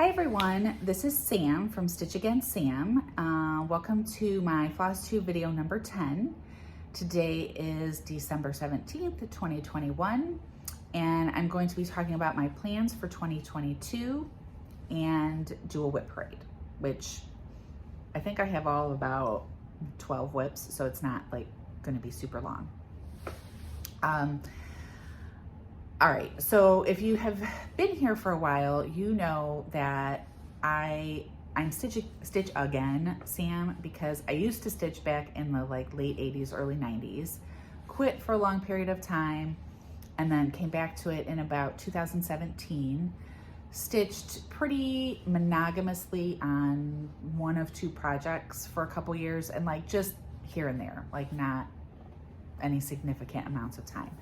Hi everyone, this is Sam from Stitch Again Sam. Welcome to my Flosstube video number 10. Today is December 17th, 2021, and I'm going to be talking about my plans for 2022 and do a WIP parade, which I think I have all about 12 WIPs, so it's not like going to be super long. All right, so if you have been here for a while, you know that I'm Stitch Again Sam, because I used to stitch back in the late 80s, early 90s, quit for a long period of time, and then came back to it in about 2017, stitched pretty monogamously on one of two projects for a couple years, and just here and there, not any significant amounts of time.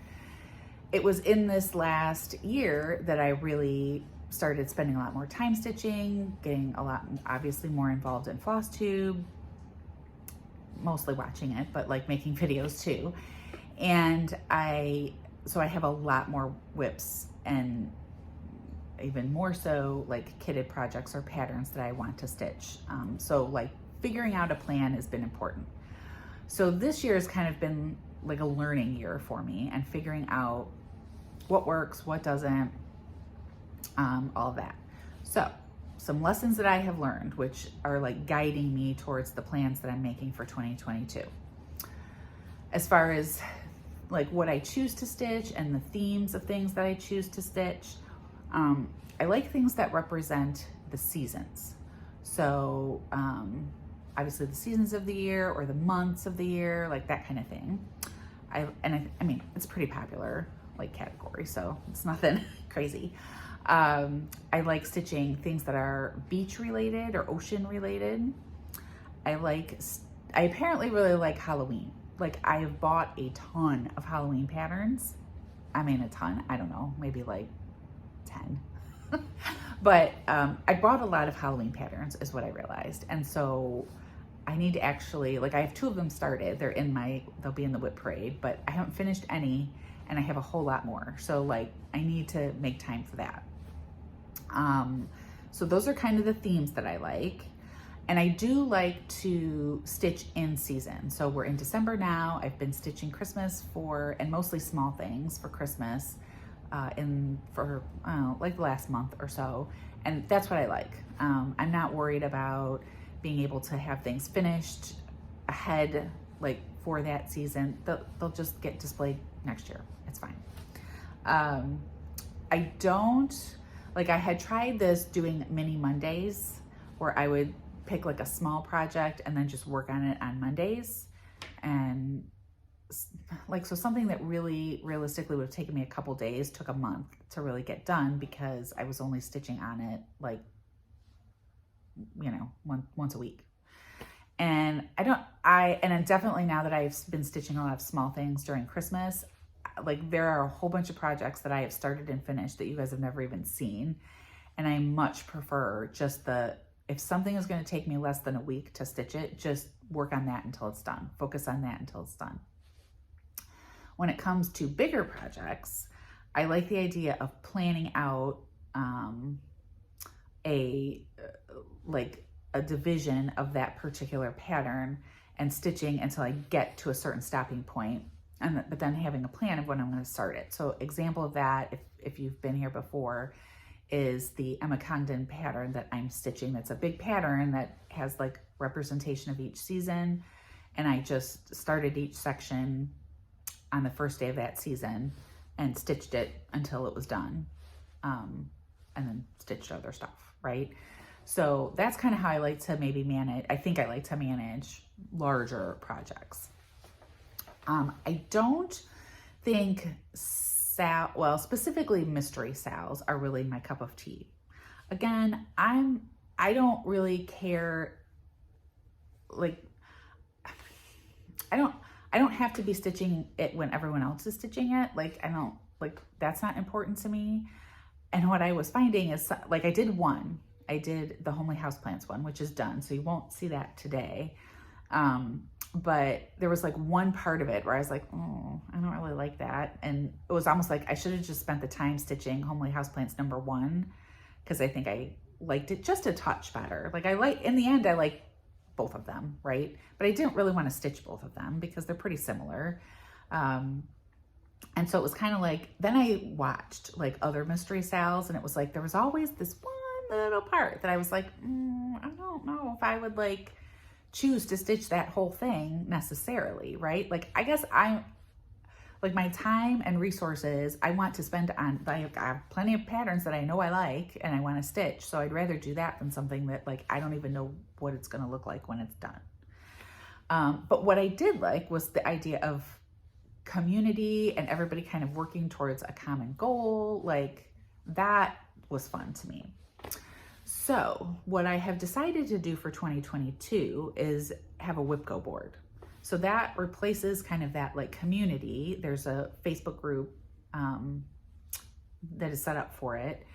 It was in this last year that I really started spending a lot more time stitching, getting a lot, obviously more involved in Flosstube, mostly watching it, but making videos too. And so I have a lot more WIPs and even more so kitted projects or patterns that I want to stitch. So figuring out a plan has been important. So this year has kind of been a learning year for me and figuring out what works, what doesn't, all of that. So some lessons that I have learned, which are guiding me towards the plans that I'm making for 2022. As far as what I choose to stitch and the themes of things that I choose to stitch, I like things that represent the seasons. So obviously the seasons of the year or the months of the year, that kind of thing. I mean, it's pretty popular category, so it's nothing crazy. I like stitching things that are beach related or ocean related. I apparently really like Halloween. I have bought a ton of Halloween patterns. I mean, a ton, I don't know, maybe 10. But I bought a lot of Halloween patterns is what I realized. And so I need to actually, I have two of them started. They'll be in the WIP parade, but I haven't finished any, and I have a whole lot more. So I need to make time for that. So those are kind of the themes that I like. And I do like to stitch in season. So we're in December now. I've been stitching Christmas and mostly small things for Christmas for the last month or so. And that's what I like. I'm not worried about being able to have things finished ahead, for that season. They'll just get displayed next year. It's fine. I don't, I had tried this doing mini Mondays where I would pick a small project and then just work on it on Mondays. And so something that really realistically would have taken me a couple days took a month to really get done, because I was only stitching on it once a week. And and definitely now that I've been stitching a lot of small things during Christmas, there are a whole bunch of projects that I have started and finished that you guys have never even seen. And I much prefer if something is going to take me less than a week to stitch it, just work on that until it's done. Focus on that until it's done. When it comes to bigger projects, I like the idea of planning out a division of that particular pattern and stitching until I get to a certain stopping point, but then having a plan of when I'm going to start it. So example of that, if you've been here before, is the Emma Congdon pattern that I'm stitching. That's a big pattern that has representation of each season. And I just started each section on the first day of that season and stitched it until it was done. And then stitched other stuff, right? So that's kind of how I like to maybe manage. I think I like to manage larger projects. I don't think specifically mystery Sals are really my cup of tea. Again, I don't really care. I don't have to be stitching it when everyone else is stitching it. That's not important to me. And what I was finding is I did the Homely Houseplants one, which is done. So you won't see that today. But there was one part of it where I was oh, I don't really like that. And it was almost I should have just spent the time stitching Homely Houseplants number 1, because I think I liked it just a touch better. Like in the end, I like both of them, right? But I didn't really want to stitch both of them because they're pretty similar. And so it was kind of like, then I watched like other Mystery Sals, and it was like, there was always this one little part that I was like, I don't know if I would like choose to stitch that whole thing necessarily, right? Like, I guess like my time and resources I want to spend on, I have plenty of patterns that I know I like and I want to stitch. So I'd rather do that than something that like, I don't even know what it's going to look like when it's done. But what I did like was the idea of community and everybody kind of working towards a common goal. Like, that was fun to me. So what I have decided to do for 2022 is have a WIPGO board. So that replaces kind of that like community. There's a Facebook group that is set up for it.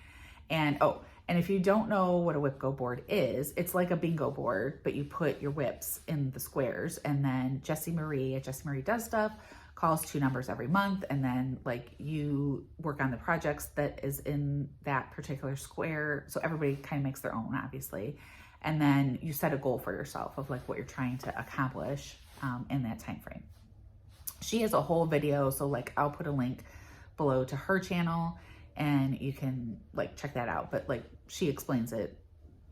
And and if you don't know what a WIPGO board is, it's like a bingo board, but you put your WIPs in the squares, and then Jessie Marie at Jessie Marie Does Stuff calls 2 numbers every month, and then like you work on the projects that is in that particular square. So everybody kind of makes their own, obviously. And then you set a goal for yourself of like what you're trying to accomplish in that time frame. She has a whole video, so like I'll put a link below to her channel and you can like check that out. But like she explains it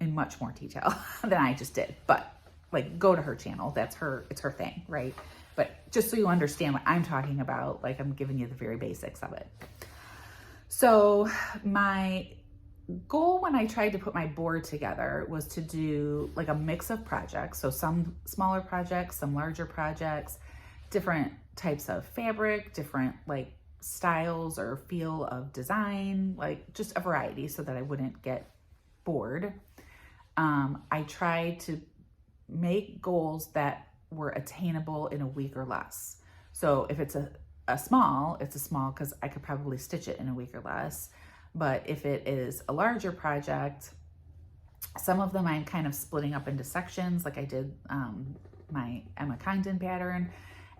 in much more detail than I just did. But like go to her channel. It's her thing, right? But just so you understand what I'm talking about, like I'm giving you the very basics of it. So my goal when I tried to put my board together was to do like a mix of projects. So some smaller projects, some larger projects, different types of fabric, different like styles or feel of design, like just a variety so that I wouldn't get bored. I tried to make goals that were attainable in a week or less. So if it's a small, it's a small because I could probably stitch it in a week or less. But if it is a larger project, some of them I'm kind of splitting up into sections, like I did my Emma Condon pattern.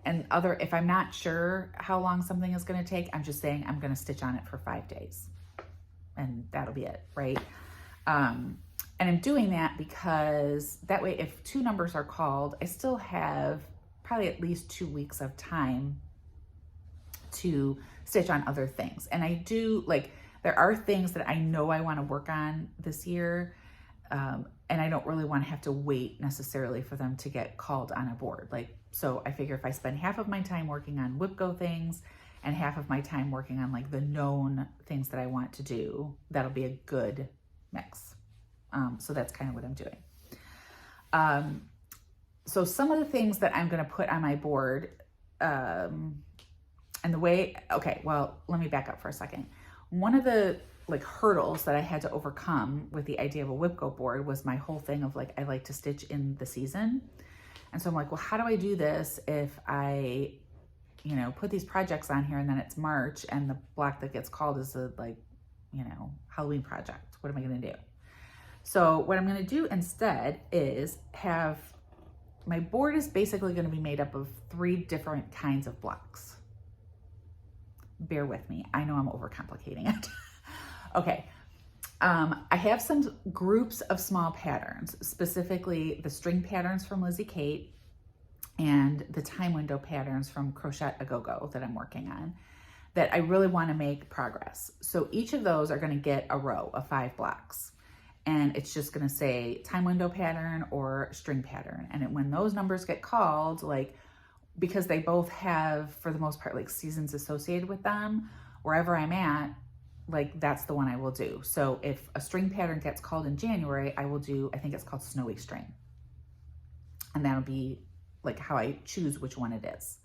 And if I'm not sure how long something is going to take, I'm just saying I'm going to stitch on it for 5 days. And that'll be it, right? And I'm doing that because that way, if 2 numbers are called, I still have probably at least 2 weeks of time to stitch on other things. And I do like, there are things that I know I want to work on this year, and I don't really want to have to wait necessarily for them to get called on a board. Like, so I figure if I spend half of my time working on WIPGO things and half of my time working on like the known things that I want to do, that'll be a good mix. So that's kind of what I'm doing. So some of the things that I'm going to put on my board, and the way, okay, well, let me back up for a second. One of the like hurdles that I had to overcome with the idea of a WIPGO board was my whole thing of like, I like to stitch in the season. And so I'm like, well, how do I do this if I, you know, put these projects on here and then it's March and the block that gets called is a like, you know, Halloween project. What am I going to do? So what I'm going to do instead is have, my board is basically going to be made up of 3 different kinds of blocks. Bear with me. I know I'm overcomplicating it. Okay. I have some groups of small patterns, specifically the string patterns from Lizzie Kate and the time window patterns from Crocette a GoGo that I'm working on that I really want to make progress. So each of those are going to get a row of 5 blocks. And it's just going to say time window pattern or string pattern. And when those numbers get called, like, because they both have, for the most part, like seasons associated with them, wherever I'm at, like that's the one I will do. So if a string pattern gets called in January, I will do, I think it's called Snowy String. And that'll be like how I choose which one it is.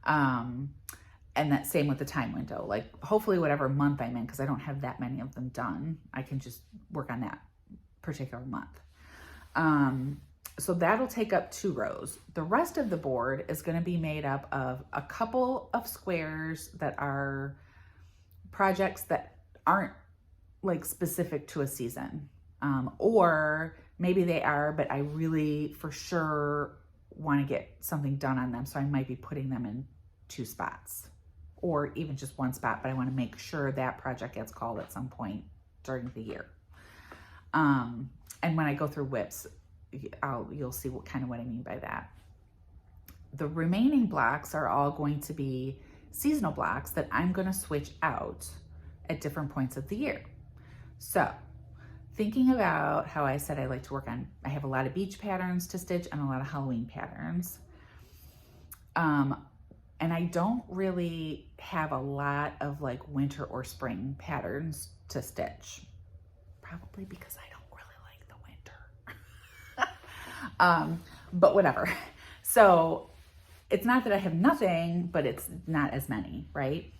And that same with the time window, like hopefully whatever month I'm in, because I don't have that many of them done, I can just work on that particular month. So that'll take up 2 rows. The rest of the board is going to be made up of a couple of squares that are projects that aren't like specific to a season. Or maybe they are, but I really for sure want to get something done on them. So I might be putting them in 2 spots or even just 1 spot, but I want to make sure that project gets called at some point during the year. And when I go through WIPs, you'll see what I mean by that. The remaining blocks are all going to be seasonal blocks that I'm going to switch out at different points of the year. So thinking about how I said I like to work on, I have a lot of beach patterns to stitch and a lot of Halloween patterns. And I don't really have a lot of like winter or spring patterns to stitch, probably because I don't really like the winter. But whatever. So it's not that I have nothing, but it's not as many, right?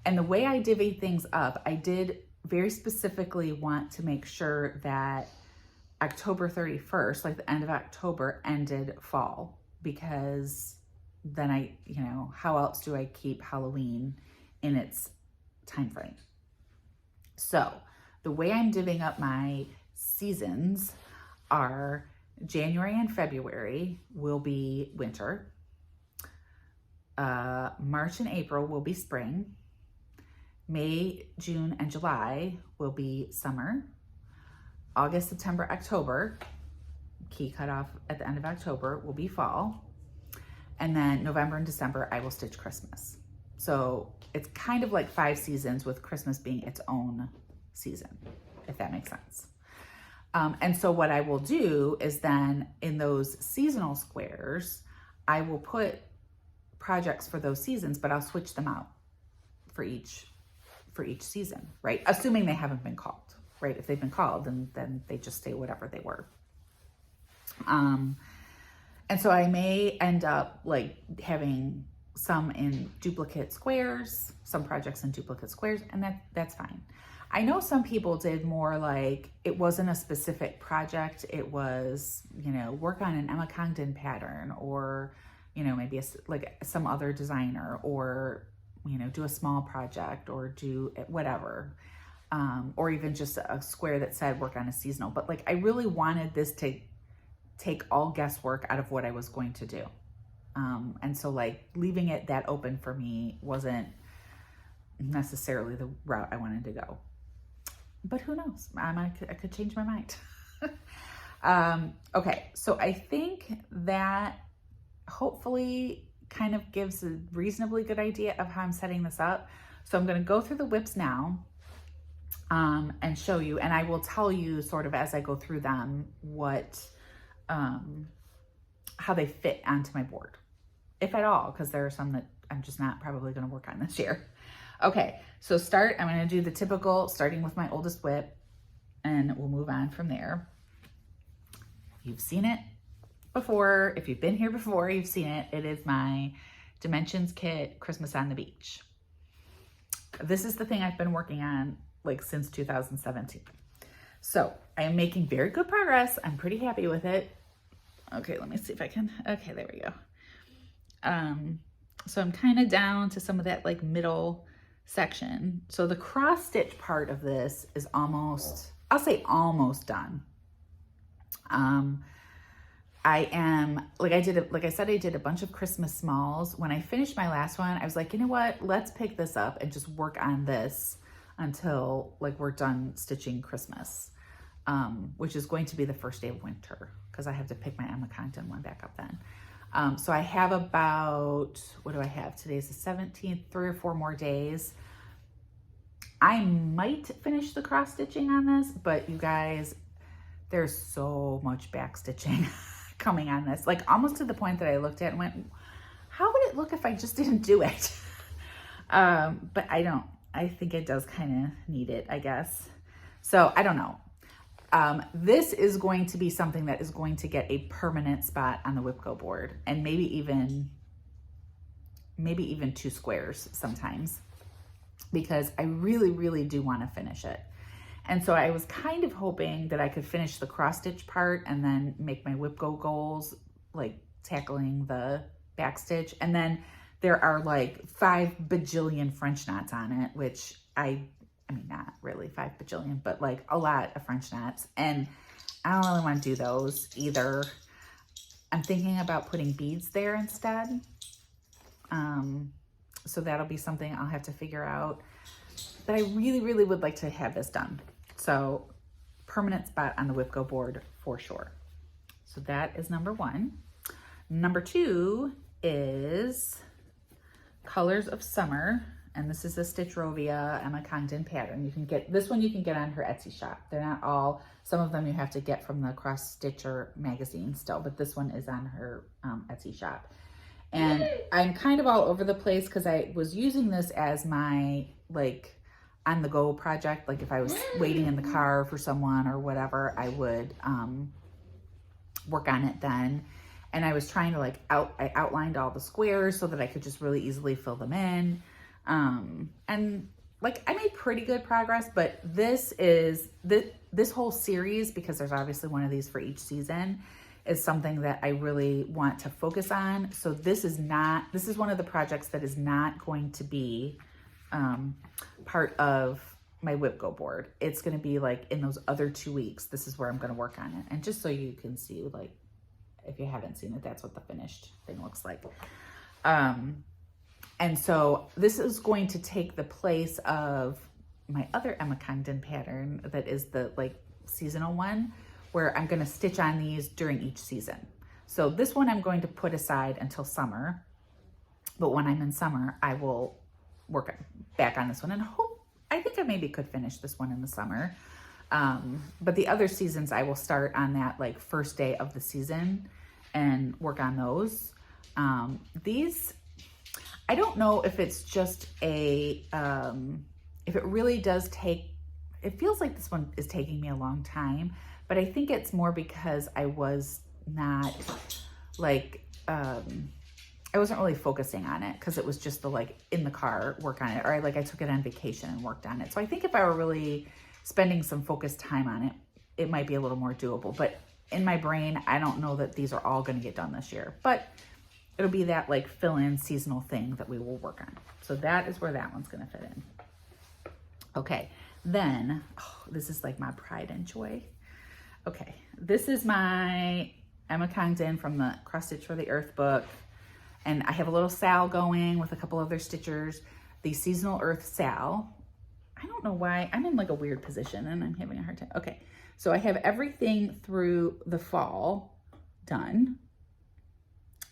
And the way I divvy things up, I did very specifically want to make sure that October 31st, like the end of October, ended fall, because then how else do I keep Halloween in its time frame? So the way I'm divvying up my seasons are January and February will be winter. March and April will be spring. May, June, and July will be summer. August, September, October, key cutoff at the end of October, will be fall. And then November and December, I will stitch Christmas. So it's kind of like 5 seasons, with Christmas being its own season, if that makes sense. And so what I will do is then in those seasonal squares, I will put projects for those seasons, but I'll switch them out for each season, right? Assuming they haven't been called, right? If they've been called, then they just stay whatever they were. And so I may end up like having some in duplicate squares, some projects in duplicate squares, and that's fine. I know some people did more like, it wasn't a specific project. It was, work on an Emma Congdon pattern, or, maybe like some other designer, or, do a small project, or do whatever. Or even just a square that said work on a seasonal. But like, I really wanted this to take all guesswork out of what I was going to do. And so like leaving it that open for me wasn't necessarily the route I wanted to go. But who knows? I could change my mind. Okay, so I think that hopefully kind of gives a reasonably good idea of how I'm setting this up. So I'm going to go through the WIPs now and show you, and I will tell you sort of as I go through them how they fit onto my board, if at all, because there are some that I'm just not probably going to work on this year. Okay, so I'm going to do the typical, starting with my oldest WIP, and we'll move on from there. You've seen it before. If you've been here before, you've seen it. It is my Dimensions Kit Christmas on the Beach. This is the thing I've been working on like since 2017. So I am making very good progress. I'm pretty happy with it. Okay, let me see if I can. Okay, there we go. So I'm kind of down to some of that like middle section. So the cross stitch part of this is almost, I'll say almost done. I am, like I said, I did a bunch of Christmas smalls. When I finished my last one, I was like, you know what, let's pick this up and just work on this until like we're done stitching Christmas, which is going to be the first day of winter, because I have to pick my Emma Congdon one back up then. So I have about, what do I have? Today's the 17th, 3 or 4 more days. I might finish the cross stitching on this, but you guys, there's so much back stitching coming on this, like almost to the point that I looked at and went, how would it look if I just didn't do it? But I think it does kind of need it, I guess. So I don't know. This is going to be something that is going to get a permanent spot on the WIPGO board, and maybe even 2 squares sometimes, because I really, really do want to finish it. And so I was kind of hoping that I could finish the cross stitch part and then make my WIPGO goals, like tackling the back stitch. And then there are like 5 bajillion French knots on it, which I mean, not really 5 bajillion, but like a lot of French knots. And I don't really want to do those either. I'm thinking about putting beads there instead. So that'll be something I'll have to figure out. But I really, really would like to have this done. So permanent spot on the WIPGO board for sure. So that is number 1. Number 2 is Colors of Summer. And this is a Stitchrovia Emma Congdon pattern. You can get, this one you can get on her Etsy shop. They're not all, some of them you have to get from the Cross Stitcher magazine still, but this one is on her Etsy shop. And I'm kind of all over the place because I was using this as my like on the go project. Like if I was waiting in the car for someone or whatever, I would work on it then. And I was trying to like I outlined all the squares so that I could just really easily fill them in. And like I made pretty good progress, but this whole series, because there's obviously one of these for each season, is something that I really want to focus on. So this is one of the projects that is not going to be part of my WIPGO board. It's going to be like in those other 2 weeks, this is where I'm going to work on it. And just so you can see, like, if you haven't seen it, that's what the finished thing looks like. And so this is going to take the place of my other Emma Congdon pattern that is the like seasonal one, where I'm going to stitch on these during each season. So this one I'm going to put aside until summer, but when I'm in summer, I will work back on this one and I think I maybe could finish this one in the summer. But the other seasons I will start on that like first day of the season and work on those. These, I don't know if it's just a, if it really does take, it feels like this one is taking me a long time, but I think it's more because I was not like, I wasn't really focusing on it because it was just the like in the car work on it, or I took it on vacation and worked on it. So I think if I were really spending some focused time on it, it might be a little more doable. But in my brain, I don't know that these are all going to get done this year, but it'll be that like fill-in seasonal thing that we will work on. So that is where that one's going to fit in. Okay, then, this is like my pride and joy. Okay, this is my Emma Congdon from the Cross Stitch for the Earth book. And I have a little Sal going with a couple other stitchers. The seasonal Earth Sal. I don't know why. I'm in like a weird position and I'm having a hard time. Okay, so I have everything through the fall done.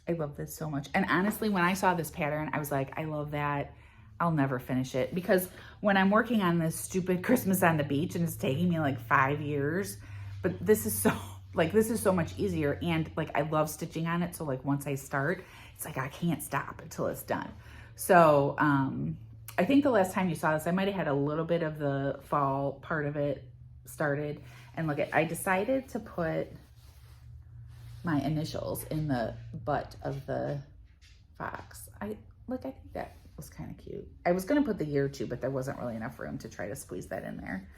I love this so much. And honestly, when I saw this pattern, I was like, I love that. I'll never finish it, because when I'm working on this stupid Christmas on the beach and it's taking me like 5 years, but this is so like, this is so much easier. And like, I love stitching on it. So like once I start, it's like, I can't stop until it's done. So, I think the last time you saw this, I might've had a little bit of the fall part of it started. And look, I decided to put my initials in the butt of the fox. I think that was kind of cute. I was going to put the year too, but there wasn't really enough room to try to squeeze that in there.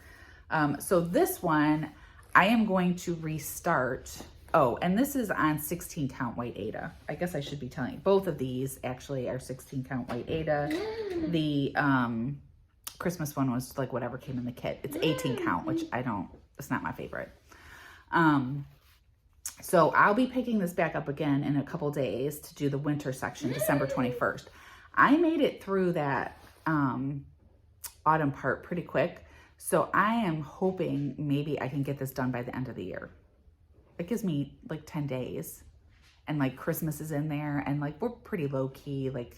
So this one, I am going to restart. Oh, and this is on 16 count white Aida. I guess I should be telling you, both of these actually are 16 count white Aida. The Christmas one was like whatever came in the kit. It's 18 count, which it's not my favorite. So I'll be picking this back up again in a couple days to do the winter section, December 21st. I made it through that autumn part pretty quick. So I am hoping maybe I can get this done by the end of the year. It gives me like 10 days and like Christmas is in there and like we're pretty low key. Like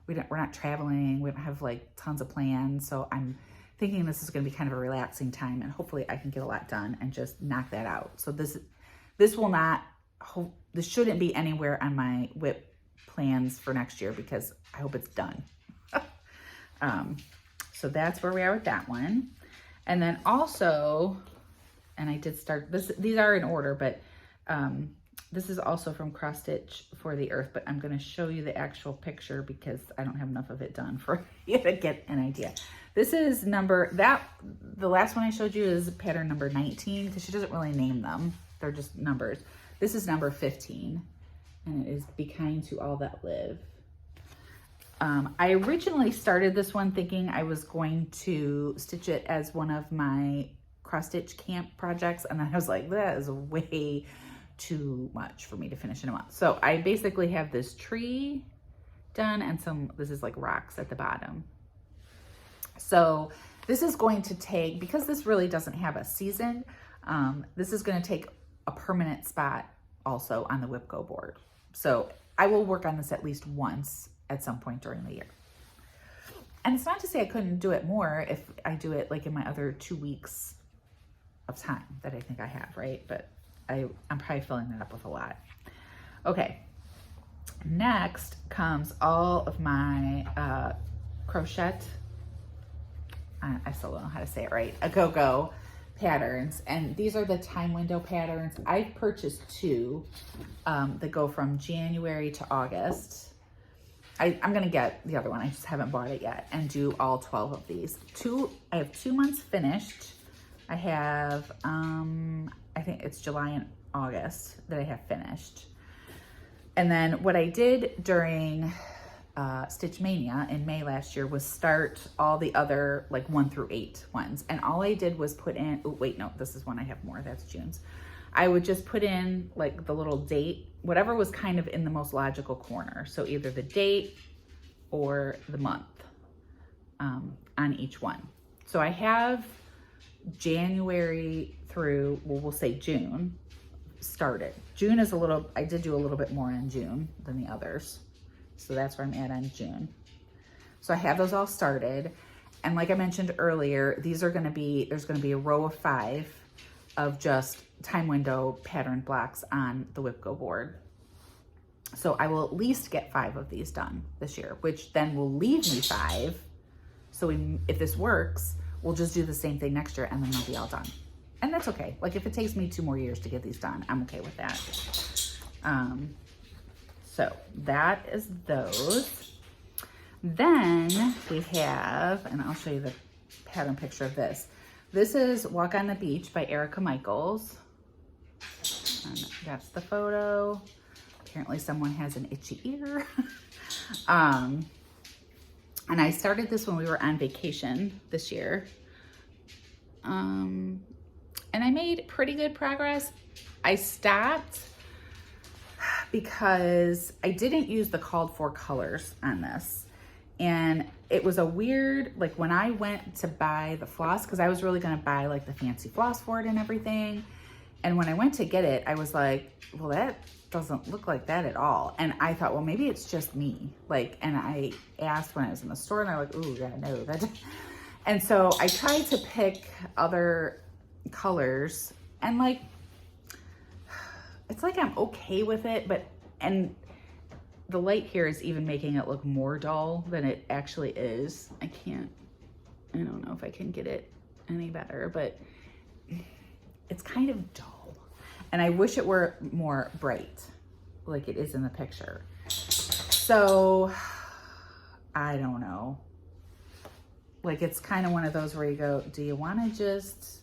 we're not traveling. We don't have like tons of plans. So I'm thinking this is going to be kind of a relaxing time and hopefully I can get a lot done and just knock that out. So this shouldn't be anywhere on my WIP plans for next year because I hope it's done. So that's where we are with that one. And then also, and I did start this, these are in order, but this is also from Cross Stitch for the Earth, but I'm going to show you the actual picture because I don't have enough of it done for you to get an idea. This is the last one I showed you is pattern number 19 because she doesn't really name them. They're just numbers. This is number 15 and it is Be Kind to All That Live. I originally started this one thinking I was going to stitch it as one of my cross stitch camp projects. And then I was like, that is way too much for me to finish in a month. So I basically have this tree done and this is like rocks at the bottom. So this is going to take, because this really doesn't have a season, This is going to take a permanent spot also on the WIPGO board. So I will work on this at least once at some point during the year. And it's not to say I couldn't do it more if I do it like in my other 2 weeks of time that I think I have, right? But I'm probably filling that up with a lot. Okay, next comes all of my Crocette, I still don't know how to say it right, a GoGo patterns. And these are the time window patterns. I've purchased 2 that go from January to August. I'm gonna get the other one, I just haven't bought it yet, and do all 12 of these. I have 2 months finished. I have, I think it's July and August that I have finished. And then what I did during Stitch Mania in May last year was start all the other like 1 through 8 ones. And all I did was put in, oh wait, no, this is one I have more, that's June's. I would just put in like the little date, whatever was kind of in the most logical corner. So either the date or the month on each one. So I have January through, well, we'll say June started. June is I did do a little bit more in June than the others. So that's where I'm at on June. So I have those all started. And like I mentioned earlier, there's gonna be a row of 5 of just time window pattern blocks on the WIPGO board. So I will at least get 5 of these done this year, which then will leave me 5. So if this works, we'll just do the same thing next year and then they'll be all done. And that's okay. Like if it takes me 2 more years to get these done, I'm okay with that. So that is those. Then we have, and I'll show you the pattern picture of this. This is Walk on the Beach by Erica Micheals. And that's the photo. Apparently someone has an itchy ear. And I started this when we were on vacation this year. And I made pretty good progress. I stopped because I didn't use the called for colors on this. And it was a weird, like when I went to buy the floss, because I was really gonna buy like the fancy floss for it and everything. And when I went to get it, I was like, well, that doesn't look like that at all. And I thought, well, maybe it's just me. Like, and I asked when I was in the store and they're like, ooh, yeah, no, that. And so I tried to pick other colors and like, it's like I'm okay with it, but, and the light here is even making it look more dull than it actually is. I don't know if I can get it any better, but it's kind of dull. And I wish it were more bright like it is in the picture. So I don't know. Like it's kind of one of those where you go, do you want to just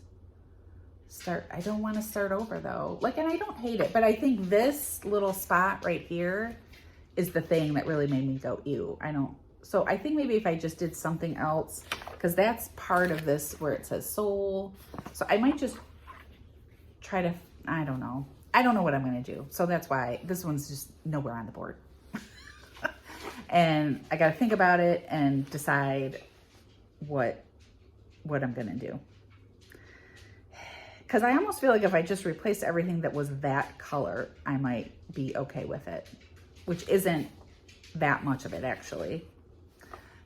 start? I don't want to start over though. Like, and I don't hate it, but I think this little spot right here is the thing that really made me go, ew, so I think maybe if I just did something else, because that's part of this where it says soul. So I might just try to, I don't know what I'm going to do. So that's why this one's just nowhere on the board. And I got to think about it and decide what I'm going to do. Because I almost feel like if I just replaced everything that was that color, I might be okay with it, which isn't that much of it actually.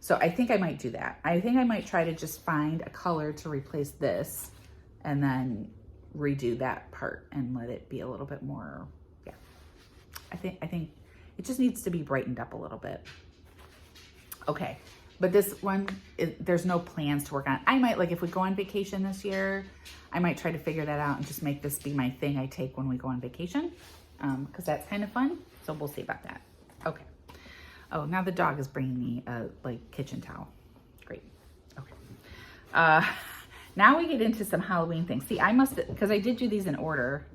So I think I might do that. I think I might try to just find a color to replace this and then redo that part and let it be a little bit more, yeah. I think it just needs to be brightened up a little bit. Okay, but this one, there's no plans to work on. I might, like if we go on vacation this year, I might try to figure that out and just make this be my thing I take when we go on vacation, because that's kind of fun. So we'll see about that. Okay. Oh, now the dog is bringing me a like kitchen towel. Great. Okay. Now we get into some Halloween things. See, because I did do these in order.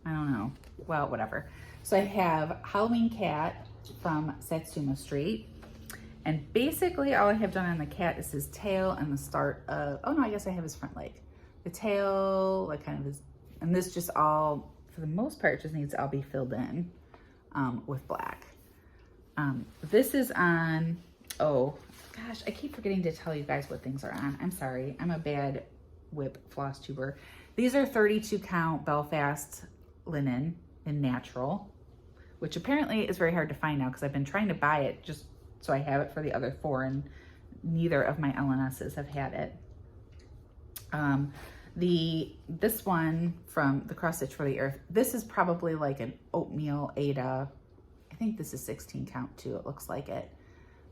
I don't know. Well, whatever. So I have Halloween cat from Satsuma Street. And basically all I have done on the cat is his tail and the start of, oh no, I guess I have his front leg. The tail, like kind of his, and this just all, for the most part, just needs to all be filled in with black. This is on, oh gosh, I keep forgetting to tell you guys what things are on. I'm sorry, I'm a bad WIP floss tuber. These are 32 count Belfast linen in natural, which apparently is very hard to find now because I've been trying to buy it just so I have it for the other 4, and neither of my LNSs have had it. This one from the Cross Stitch for the Earth, this is probably like an oatmeal Ada. I think this is 16 count too. It looks like it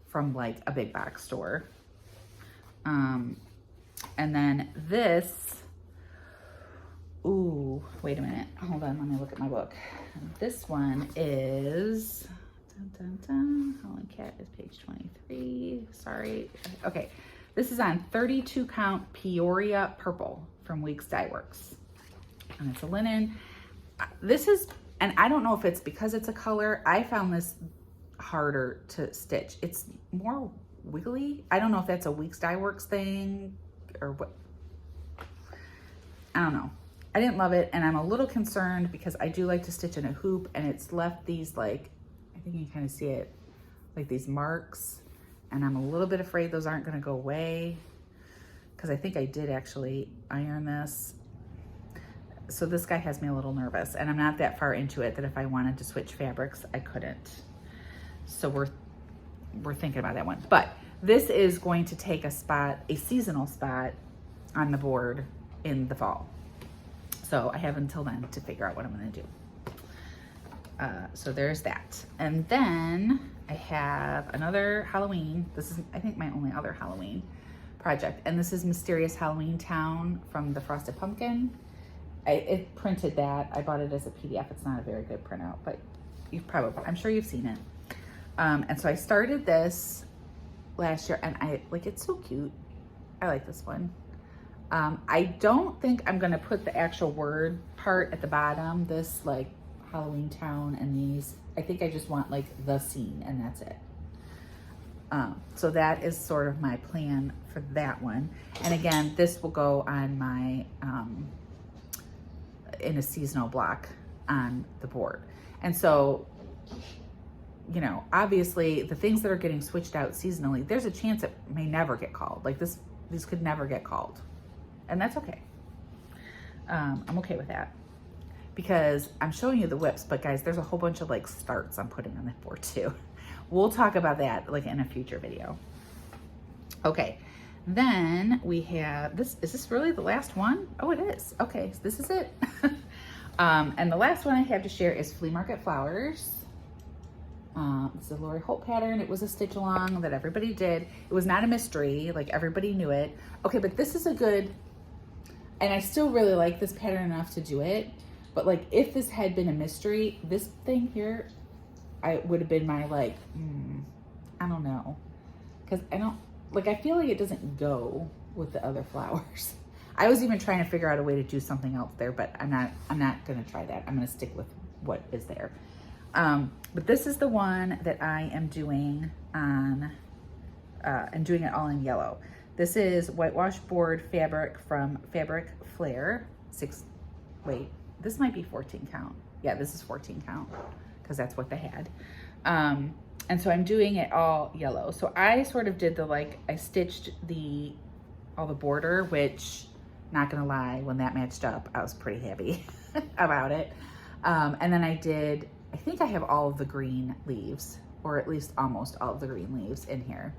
from like a big box store. And then this, ooh, wait a minute. Hold on, let me look at my book. This one is, Holland Cat is page 23. Sorry. Okay. This is on 32 count Peoria Purple from Weeks Dye Works. And it's a linen. This is, and I don't know if it's because it's a color, I found this harder to stitch. It's more wiggly. I don't know if that's a Weeks Dye Works thing or what. I don't know. I didn't love it, and I'm a little concerned because I do like to stitch in a hoop, and it's left these, like, I think you can kind of see it, like these marks, and I'm a little bit afraid those aren't going to go away because I think I did actually iron this. So this guy has me a little nervous, and I'm not that far into it that if I wanted to switch fabrics, I couldn't. So we're thinking about that one. But this is going to take a spot, a seasonal spot on the board in the fall. So I have until then to figure out what I'm going to do. So there's that. And then I have another Halloween. This is, I think, my only other Halloween project. And this is Mysterious Halloween Town from the Frosted Pumpkin. It printed that. I bought it as a PDF. It's not a very good printout, but you've probably, I'm sure you've seen it. And so I started this last year, and I like, it's so cute. I like this one. I don't think I'm gonna put the actual word part at the bottom, this like Halloween Town and these. I think I just want like the scene, and that's it. So that is sort of my plan for that one. And again, this will go on my, in a seasonal block on the board. And so, you know, obviously the things that are getting switched out seasonally, there's a chance it may never get called. Like these could never get called. And that's okay. I'm okay with that because I'm showing you the WIPs, but guys, there's a whole bunch of like starts I'm putting on the board too. We'll talk about that like in a future video. Okay, then we have this. Is this really the last one? Oh, it is. Okay, so this is it. And the last one I have to share is Flea Market Flowers. It's a Lori Holt pattern. It was a stitch along that everybody did. It was not a mystery, like everybody knew it. Okay, but this is a good, and I still really like this pattern enough to do it. But like if this had been a mystery, this thing here, I would have been my like, I don't know. Cause I don't, like I feel like it doesn't go with the other flowers. I was even trying to figure out a way to do something else there, but I'm not gonna try that. I'm gonna stick with what is there. But this is the one that I am doing on, and doing it all in yellow. This is whitewash board fabric from Fabric Flair. This might be 14 count. Yeah, this is 14 count because that's what they had. And so I'm doing it all yellow. So I sort of did the, like, I stitched all the border, which, not gonna lie, when that matched up, I was pretty happy about it. And then I think I have all of the green leaves, or at least almost all of the green leaves in here.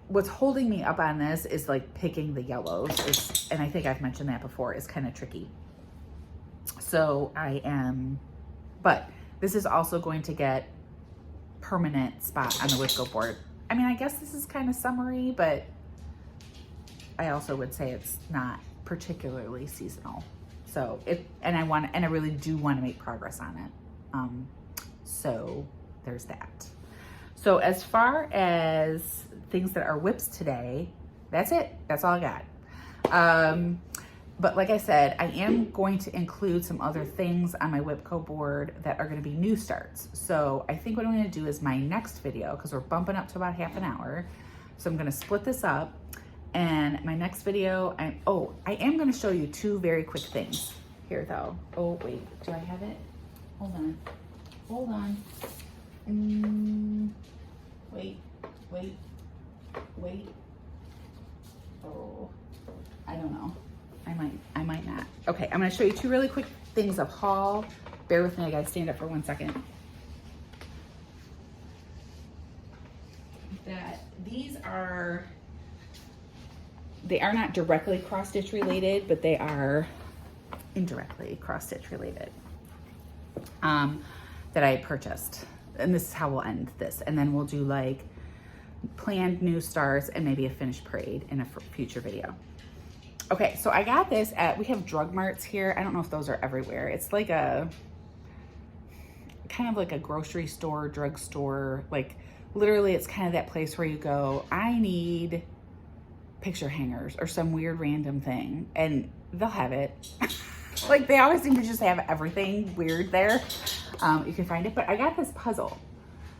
What's holding me up on this is like picking the yellows, and I think I've mentioned that before, is kind of tricky. So but this is also going to get permanent spot on the WIPGO board. I mean, I guess this is kind of summery, but I also would say it's not particularly seasonal. So and I really do want to make progress on it. So there's that. So as far as things that are WIPs today, that's it. That's all I got. But like I said, I am going to include some other things on my WIPGO board that are going to be new starts. So I think what I'm going to do is my next video, because we're bumping up to about half an hour. So I'm going to split this up. And my next video, I am going to show you two very quick things here though. Oh, wait, do I have it? Hold on. Wait. Oh, I don't know. I might not. Okay, I'm gonna show you two really quick things of haul. Bear with me, I gotta stand up for 1 second. They are not directly cross stitch related, but they are indirectly cross stitch related, that I purchased. And this is how we'll end this. And then we'll do like planned new starts and maybe a finished parade in a future video. Okay, so I got this at, we have drug marts here. I don't know if those are everywhere. It's like a, kind of like a grocery store, drugstore. Like literally it's kind of that place where you go, I need picture hangers or some weird random thing, and they'll have it. Like they always seem to just have everything weird there. You can find it, but I got this puzzle.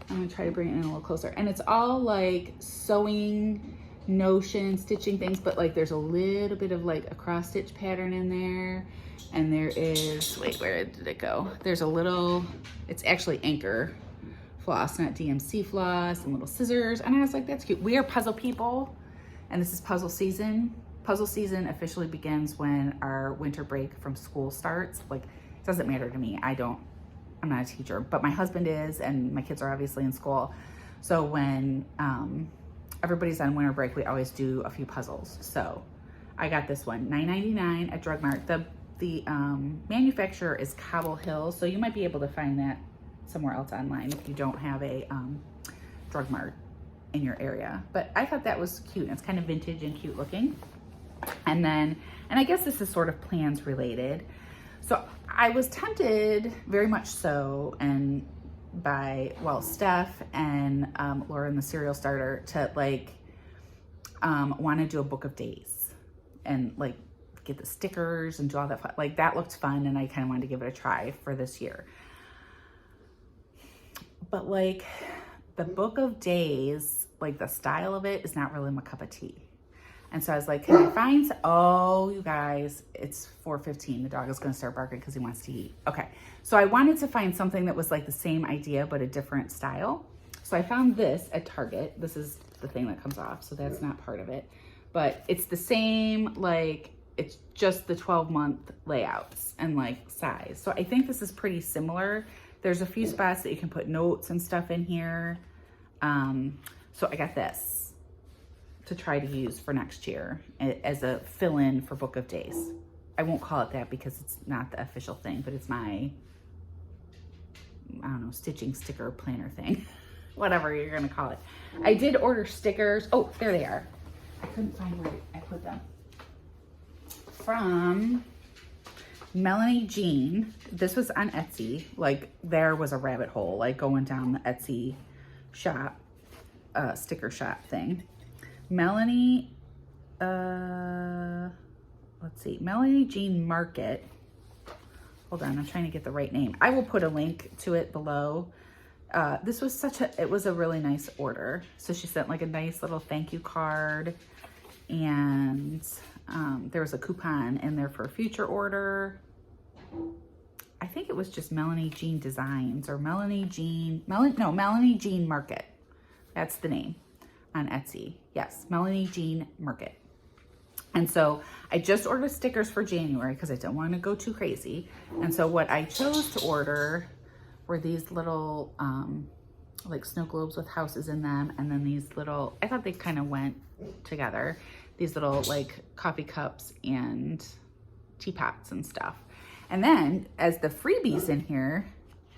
I'm gonna try to bring it in a little closer, and it's all like sewing notion, stitching things, but like there's a little bit of like a cross stitch pattern in there, and there is, wait, where did it go? There's a little, it's actually anchor floss, not DMC floss, and little scissors, and I was like, that's cute. We are puzzle people, and this is puzzle season. Puzzle season officially begins when our winter break from school starts. Like, it doesn't matter to me. I'm not a teacher, but my husband is, and my kids are obviously in school. So when everybody's on winter break, we always do a few puzzles. So I got this one, $9.99 at Drug Mart. The manufacturer is Cobble Hill, so you might be able to find that somewhere else online if you don't have a Drug Mart in your area. But I thought that was cute. It's kind of vintage and cute looking. And then, and I guess this is sort of plans related. So I was tempted, very much so, and by, well, Steph and Laura and the Serial Starter to like want to do a book of days and like get the stickers and do all that fun. Like that looked fun, and I kind of wanted to give it a try for this year. But like the book of days, like the style of it is not really my cup of tea. And so I was like, can I find, oh, you guys, it's 4:15. The dog is going to start barking because he wants to eat. Okay. So I wanted to find something that was like the same idea, but a different style. So I found this at Target. This is the thing that comes off, so that's not part of it. But it's the same, like, it's just the 12-month layouts and like size. So I think this is pretty similar. There's a few spots that you can put notes and stuff in here. So I got this to try to use for next year as a fill-in for Book of Days. I won't call it that because it's not the official thing, but it's my, I don't know, stitching sticker planner thing. Whatever you're gonna call it. I did order stickers. Oh, there they are. I couldn't find where I put them. From Melanie Jean. This was on Etsy. Like there was a rabbit hole, like going down the Etsy shop, sticker shop thing. Melanie, let's see, Melanie Jean Market. Hold on, I'm trying to get the right name. I will put a link to it below. This was it was a really nice order. So she sent like a nice little thank you card, and there was a coupon in there for a future order. I think it was just Melanie Jean Designs or Melanie Jean Market. That's the name on Etsy. Yes, Melanie Jean Market. And so I just ordered stickers for January because I didn't want to go too crazy. And so what I chose to order were these little like snow globes with houses in them, and then these little, I thought they kind of went together, these little like coffee cups and teapots and stuff. And then as the freebies in here,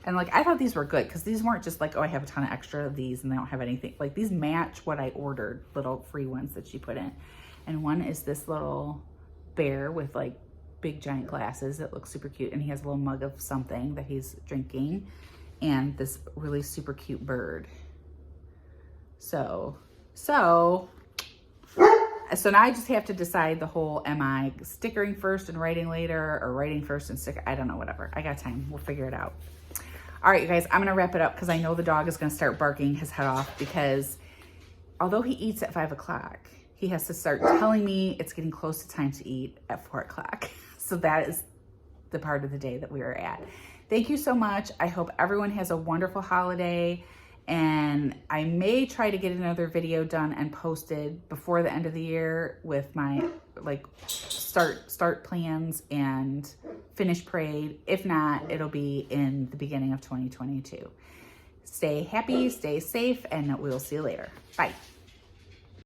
and like I thought these were good because these weren't just like, oh, I have a ton of extra of these and they don't have anything. Like these match what I ordered, little free ones that she put in. And one is this little bear with like big giant glasses. It looks super cute, and he has a little mug of something that he's drinking, and this really super cute bird. So now I just have to decide the whole, am I stickering first and writing later, or writing first and sticker? I don't know, whatever. I got time. We'll figure it out. All right, you guys, I'm going to wrap it up because I know the dog is going to start barking his head off, because although he eats at 5 o'clock, he has to start telling me it's getting close to time to eat at 4 o'clock. So that is the part of the day that we are at. Thank you so much. I hope everyone has a wonderful holiday, and I may try to get another video done and posted before the end of the year with my like start plans and finish parade. If not, it'll be in the beginning of 2022. Stay happy, stay safe, and we'll see you later. Bye.